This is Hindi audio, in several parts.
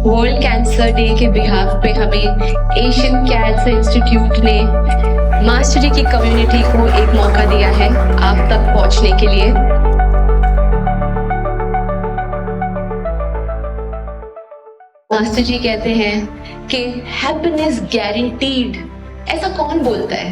वर्ल्ड कैंसर डे के बिहाफ पे हमें एशियन कैंसर इंस्टीट्यूट ने मास्टरी की कम्युनिटी को एक मौका दिया है आप तक पहुंचने के लिए। मास्टर जी कहते हैं कि हैप्पीनेस गारंटीड। ऐसा कौन बोलता है?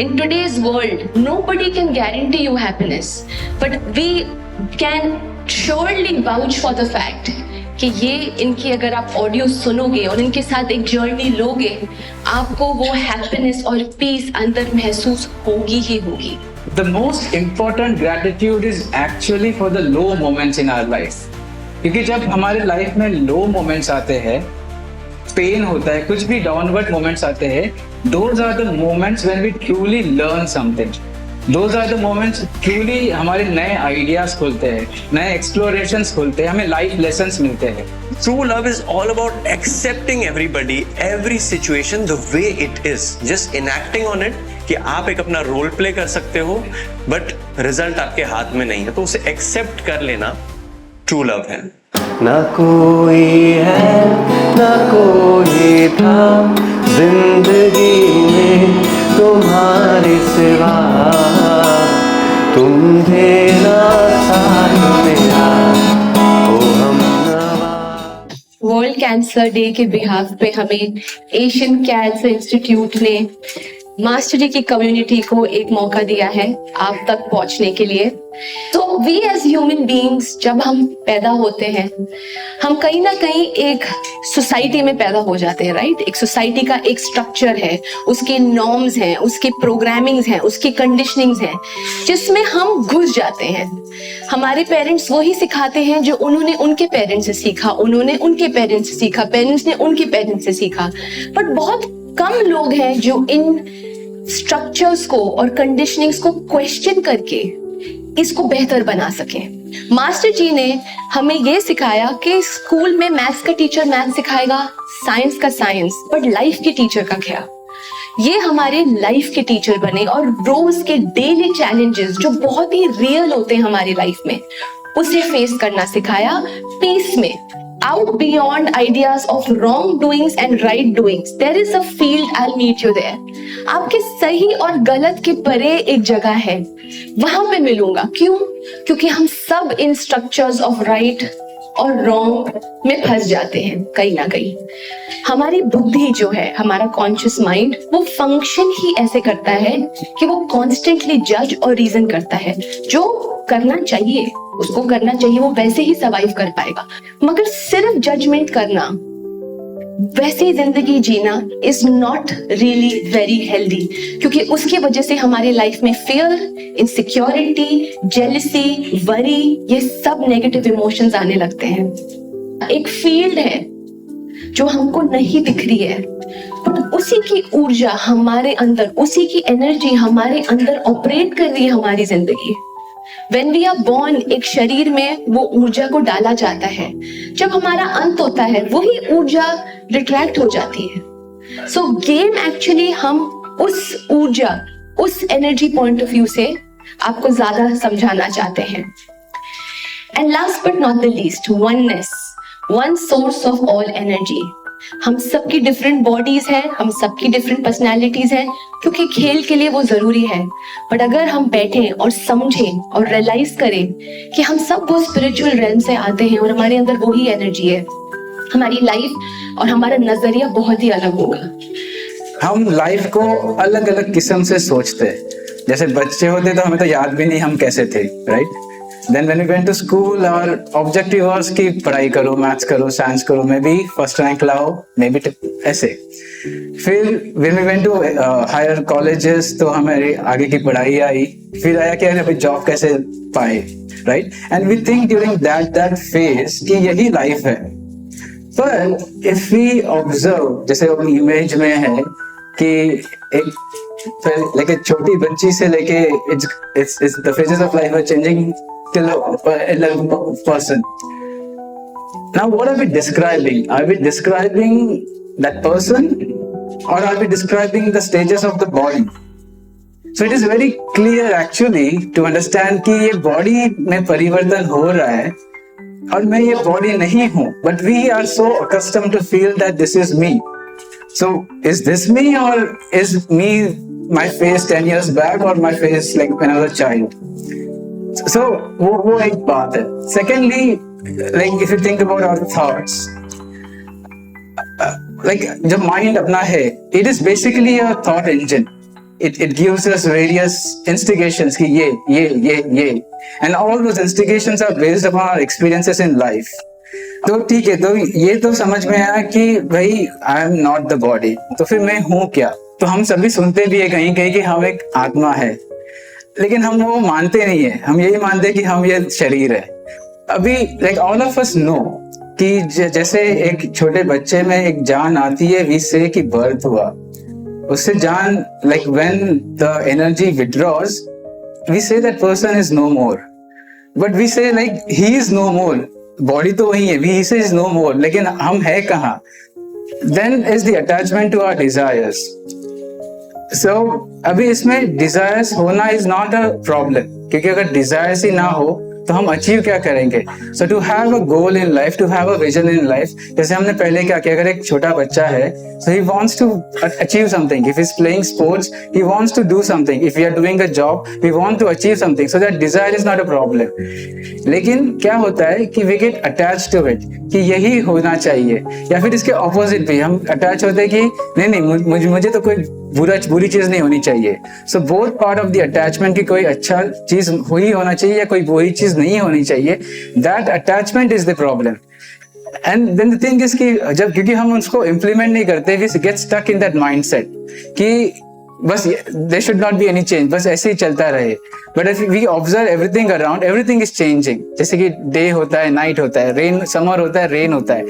In today's world, nobody can guarantee you happiness, but we can surely vouch for the fact कि ये इनकी अगर आप ऑडियो सुनोगे और इनके साथ एक जर्नी लोगे, आपको वो हैप्पीनेस और पीस अंदर महसूस होगी ही होगी। The most important gratitude is actually for the low moments in our life. क्योंकि जब हमारे लाइफ में लो मोमेंट्स आते हैं, पेन होता है, कुछ भी डाउनवर्ड मोमेंट्स आते हैं, those are the moments when we truly learn something. Those are the moments truly हमारे नए आइडियाज खुलते हैं, नए एक्सप्लोरेशंस खुलते हैं, हमें लाइफ लेसन्स मिलते हैं। True love is all about accepting everybody, every situation the way it is, just enacting on it कि आप एक अपना रोल प्ले कर सकते हो, but रिजल्ट आपके हाथ में नहीं है, तो उसे एक्सेप्ट कर लेना ट्रू लव है। ना कोई है ना कोई था जिंदगी में तुम्हारे सिवा, तुम थे ना साथ मेरा ओ हमनवा। वर्ल्ड कैंसर डे के बिहाफ पे हमें एशियन कैंसर इंस्टीट्यूट ने मास्टरी की कम्युनिटी को एक मौका दिया है आप तक पहुंचने के लिए। तो वी एज ह्यूमन बीइंग्स जब हम पैदा होते हैं, हम कहीं ना कहीं एक सोसाइटी में पैदा हो जाते हैं, राइट? एक सोसाइटी का एक स्ट्रक्चर है, उसके नॉर्म्स हैं, उसके प्रोग्रामिंग्स हैं, उसकी कंडीशनिंग्स हैं, जिसमें हम घुस जाते हैं। हमारे पेरेंट्स वही सिखाते हैं जो उन्होंने उनके पेरेंट्स से सीखा, उन्होंने उनके पेरेंट्स से सीखा, पेरेंट्स ने उनके पेरेंट्स से सीखा। बट बहुत कम लोग हैं जो इन स्ट्रक्चर्स को और कंडीशनिंग्स को क्वेश्चन करके इसको बेहतर बना सकें। मास्टर जी ने हमें ये सिखाया कि स्कूल में मैथ्स का टीचर मैथ्स सिखाएगा, साइंस का साइंस, बट लाइफ के टीचर का क्या? ये हमारे लाइफ के टीचर बने और रोज के डेली चैलेंजेस जो बहुत ही रियल होते हैं हमारी लाइफ में, उसे फेस करना सिखाया पीस में। Out beyond ideas of wrong doings and right doings, there is a field. I'll meet you there. आपके सही और गलत के परे एक जगह है, वहां पे मिलूंगा। क्यों? क्योंकि हम सब इन स्ट्रक्चर्स ऑफ राइट और रॉन्ग में फंस जाते हैं कहीं ना कहीं। हमारी बुद्धि जो है, हमारा कॉन्शियस माइंड, वो फंक्शन ही ऐसे करता है कि वो कॉन्स्टेंटली जज और रीजन करता है। जो करना चाहिए उसको करना चाहिए, वो वैसे ही सर्वाइव कर पाएगा। मगर सिर्फ जजमेंट करना, वैसे जिंदगी जीना is not really very healthy, क्योंकि उसकी वजह से हमारे लाइफ में फियर, इनसिक्योरिटी, जेलसी, वरी, ये सब नेगेटिव इमोशंस आने लगते हैं। एक फील्ड है जो हमको नहीं दिख रही है, बट उसी की ऊर्जा हमारे अंदर, उसी की एनर्जी हमारे अंदर ऑपरेट कर रही है हमारी जिंदगी। When we are born, एक शरीर में वो ऊर्जा को डाला जाता है। जब हमारा अंत होता है, वही ऊर्जा रिट्रैक्ट हो जाती है। सो गेम एक्चुअली हम उस ऊर्जा, उस एनर्जी पॉइंट ऑफ व्यू से आपको ज्यादा समझाना चाहते हैं। And last but not the least, oneness, one source of all energy. हम सबकी डिफरेंट बॉडीज हैं, हम सबकी डिफरेंट पर्सनैलिटीज हैं, क्योंकि खेल के लिए वो जरूरी है। बट अगर हम बैठें और समझें और रियलाइज करें कि हम सब वो स्पिरिचुअल रेल्म से आते हैं और हमारे अंदर वही एनर्जी है, हमारी लाइफ और हमारा नजरिया बहुत ही अलग होगा। हम लाइफ को अलग अलग किस्म से सोचते हैं। जैसे बच्चे होते तो हमें तो याद भी नहीं हम कैसे थे, right? Then when we went to school, our objective was कि पढ़ाई करो, मैथ्स करो, साइंस करो, मे बी फर्स्ट रैंक लाओ, मे बी ऐसे। फिर when we went to higher colleges, तो हमारी आगे की पढ़ाई आई, फिर आया कि अभी जॉब कैसे पाए, right? And we think during that phase कि यही लाइफ है। पर इफ वी ऑब्जर्व, जैसे वो इमेज में है कि एक लेके छोटी बच्ची से लेके it's the phases of life are changing till a person. Now what are we describing? Are we describing that person or are we describing the stages of the body? So it is very clear actually to understand कि ये body में परिवर्तन हो रहा है और मैं ये बॉडी नहीं हूँ, but we are so accustomed to feel that this is me. So is this me or is me my face 10 years back or my face like when I was a child? So वो एक बात है. Secondly, like if you think about our thoughts, like जो mind अपना है, it is basically a thought engine. It gives us various instigations कि ये and all those instigations are based upon our experiences in life. तो ठीक है, तो ये तो समझ में आया कि भाई I am not the body, तो फिर मैं हूँ क्या? तो हम सभी सुनते भी है कहीं कहीं कि हम एक आत्मा है, लेकिन हम वो मानते नहीं है. हम यही मानते हैं कि हम ये शरीर है. अभी like all of us know कि जैसे एक छोटे बच्चे में एक जान आती है, वी से कि बर्थ हुआ, उससे जान like when the energy withdraws we say that person is no more, but we say like he is no more. Body तो वही है, वी से इज नो मोर, लेकिन हम है कहाँ? Then is the attachment to our desires. So अभी इसमें डिजायर्स होना इज नॉट अ प्रॉब्लम, क्योंकि अगर डिजायर्स ही ना हो तो हम अचीव क्या करेंगे? So to have a goal in life, to have a vision in life, जैसे हमने पहले क्या किया, अगर एक छोटा बच्चा है, so he wants to achieve something. If he is playing sports, he wants to do something. If we are doing a job, we want to achieve something. So that desire is not a problem. लेकिन क्या होता है कि we get attach to it कि यही होना चाहिए, या फिर इसके ऑपोजिट भी हम अटैच होते हैं कि नहीं, मुझे तो कोई बुरी चीज नहीं होनी चाहिए. So both part of the attachment की कोई अच्छा चीज ही होना चाहिए या कोई बुरी चीज नहीं होनी चाहिए. That attachment is the problem. And then the thing is कि जब क्योंकि हम उसको इम्प्लीमेंट नहीं करते, we get stuck in that mindset कि बस there should not be any change, बस ऐसे ही चलता रहे. But if we observe everything around, everything is changing. जैसे कि डे होता है, नाइट होता है, रेन समर होता है, रेन होता है,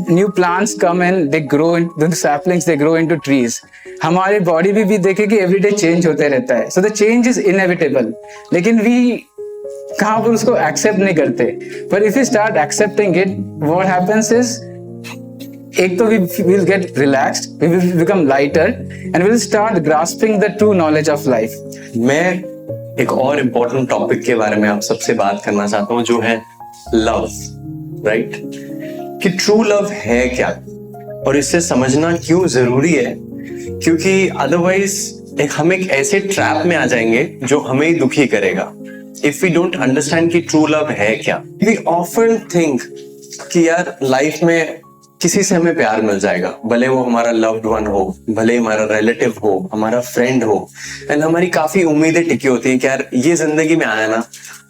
new plants come and they grow in the saplings, they grow into trees. हमारे बॉडी भी देखे कि एवरीडे चेंज होते रहता है. So the change is inevitable, लेकिन वी कहाँ पर उसको एक्सेप्ट नहीं करते. पर if you start accepting it, what happens is, एक तो we will get relaxed, we will become lighter and we will start grasping the true knowledge of life. मैं एक और इम्पोर्टेंट टॉपिक के बारे में आप सबसे बात करना चाहता हूँ, जो है लव. राइट? कि ट्रू लव है क्या और इसे समझना क्यों जरूरी है, क्योंकि अदरवाइज हम एक ऐसे ट्रैप में आ जाएंगे जो हमें ही दुखी करेगा. इफ वी डोंट अंडरस्टैंड कि ट्रू लव है क्या, वी ऑफन थिंक कि यार लाइफ में किसी से हमें प्यार मिल जाएगा, भले वो हमारा लव्ड वन हो, भले हमारा रिलेटिव हो, हमारा फ्रेंड हो, एंड हमारी काफी उम्मीदें टिकी होती हैं कि यार ये जिंदगी में आया ना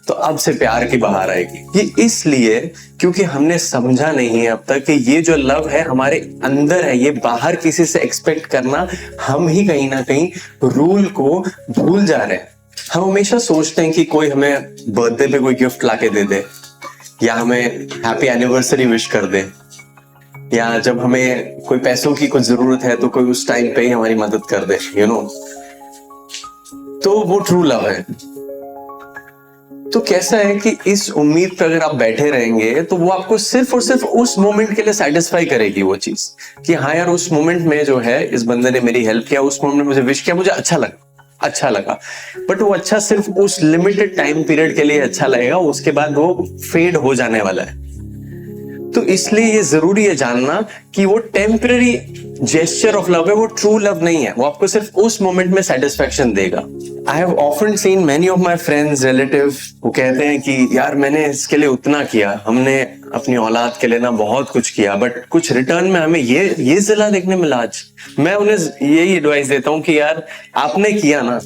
तो अब से प्यार की बहार आएगी. ये इसलिए क्योंकि हमने समझा नहीं है अब तक कि ये जो लव है हमारे अंदर है, ये बाहर किसी से एक्सपेक्ट करना हम ही कहीं ना कहीं रूल को भूल जा रहे हैं. हम हमेशा सोचते हैं कि कोई हमें बर्थडे पे कोई गिफ्ट लाके दे दे, या हमें हैप्पी एनिवर्सरी विश कर दे, या जब हमें कोई पैसों की कुछ जरूरत है तो कोई उस टाइम पे ही हमारी मदद कर दे, यू नो. तो वो ट्रू लव है. तो कैसा है कि इस उम्मीद पर अगर आप बैठे रहेंगे तो वो आपको सिर्फ और सिर्फ उस मोमेंट के लिए सेटिस्फाई करेगी वो चीज, कि हाँ यार उस मोमेंट में जो है इस बंदे ने मेरी हेल्प किया, उस मोमेंट में मुझे विश किया, मुझे अच्छा लगा. बट वो अच्छा सिर्फ उस लिमिटेड टाइम पीरियड के लिए अच्छा लगेगा, उसके बाद वो फेड हो जाने वाला है. तो इसलिए ये जरूरी है जानना कि वो टेम्पररी जेस्चर ऑफ लव है, वो ट्रू लव नहीं है. वो आपको सिर्फ उस मोमेंट में सेटिस्फेक्शन देगा. I have often seen many of my friends, relative, वो कहते हैं कि यार मैंने इसके लिए उतना किया, हमने अपनी औलाद के लिए ना बहुत कुछ किया, बट कुछ रिटर्न में हमें ये जिला देखने मिला. आज मैं उन्हें यही एडवाइस देता हूँ कि यार आपने किया ना,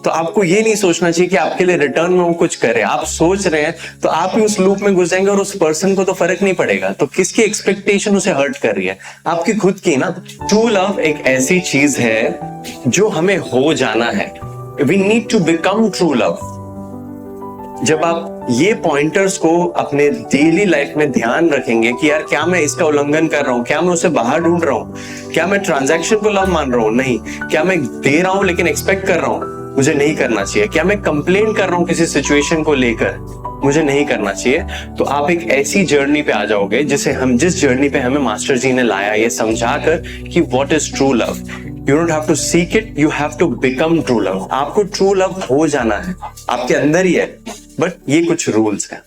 तो आपको ये नहीं सोचना चाहिए कि आपके लिए रिटर्न में वो कुछ करे. आप सोच रहे हैं तो आप ही उस लूप में घुस जाएंगे और उस पर्सन को तो फर्क नहीं पड़ेगा. तो किसकी एक्सपेक्टेशन उसे हर्ट कर रही है? आपकी खुद की ना. ट्रू लव एक ऐसी चीज है जो हमें हो जाना है. We need to become true love. जब आप ये पॉइंटर्स को अपने डेली लाइफ में ध्यान रखेंगे कि यार क्या मैं इसका उल्लंघन कर रहा हूं, क्या मैं उसे बाहर ढूंढ रहा हूं, क्या मैं ट्रांजैक्शन को लव मान रहा हूं, नहीं, क्या मैं दे रहा हूं लेकिन एक्सपेक्ट कर रहा हूं, मुझे नहीं करना चाहिए, क्या मैं कंप्लेन कर रहा हूं किसी सिचुएशन को लेकर, मुझे नहीं करना चाहिए. तो आप एक ऐसी जर्नी पे आ जाओगे जिस जर्नी पे हमें मास्टर जी ने लाया, ये समझाकर कि what is true love. You don't have to seek it, you have to become true love. आपको ट्रू लव हो जाना है, आपके अंदर ही है, बट ये कुछ रूल्स हैं.